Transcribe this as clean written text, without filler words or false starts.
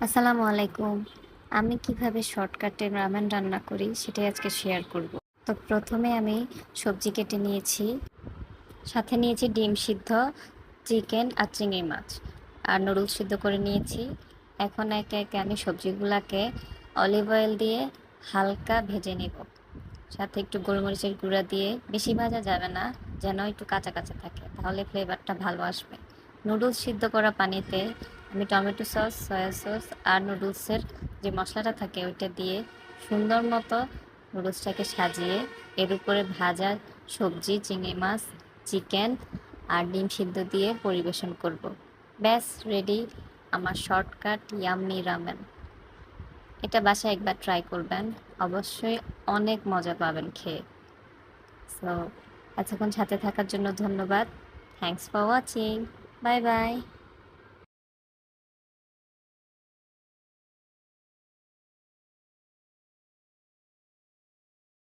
আসসালামু আলাইকুম। আমি কিভাবে শর্টকাটে রামেন রান্না করি সেটাই আজকে শেয়ার করব। তো প্রথমে আমি সবজি কেটে নিয়েছি, সাথে নিয়েছি ডিম সিদ্ধ, চিকেন আর চিংড়ি মাছ আর নুডলস সিদ্ধ করে নিয়েছি। এখন একে একে আমি সবজিগুলোকে অলিভ অয়েল দিয়ে হালকা ভেজে নেব, সাথে একটু গোলমরিচের গুঁড়া দিয়ে, বেশি ভাজা যাবে না, যেন একটু কাঁচা কাঁচা থাকে, তাহলে ফ্লেভারটা ভালো আসবে। নুডলস সিদ্ধ করা পানিতে আমি টমেটো সস, সয়া সস আর নুডলসের যে মশলাটা থাকে ওইটা দিয়ে সুন্দর মতো নুডলসটাকে সাজিয়ে এর উপরে ভাজা সবজি, চিংড়ি মাছ, চিকেন আর ডিম সিদ্ধ দিয়ে পরিবেশন করব। ব্যাস রেডি আমার শর্টকাট ইয়াম্মি রামেন। এটা বাসায় একবার ট্রাই করবেন, অবশ্যই অনেক মজা পাবেন খেয়ে। সো এতক্ষণ সাথে থাকার জন্য ধন্যবাদ। Thanks for watching. Bye bye.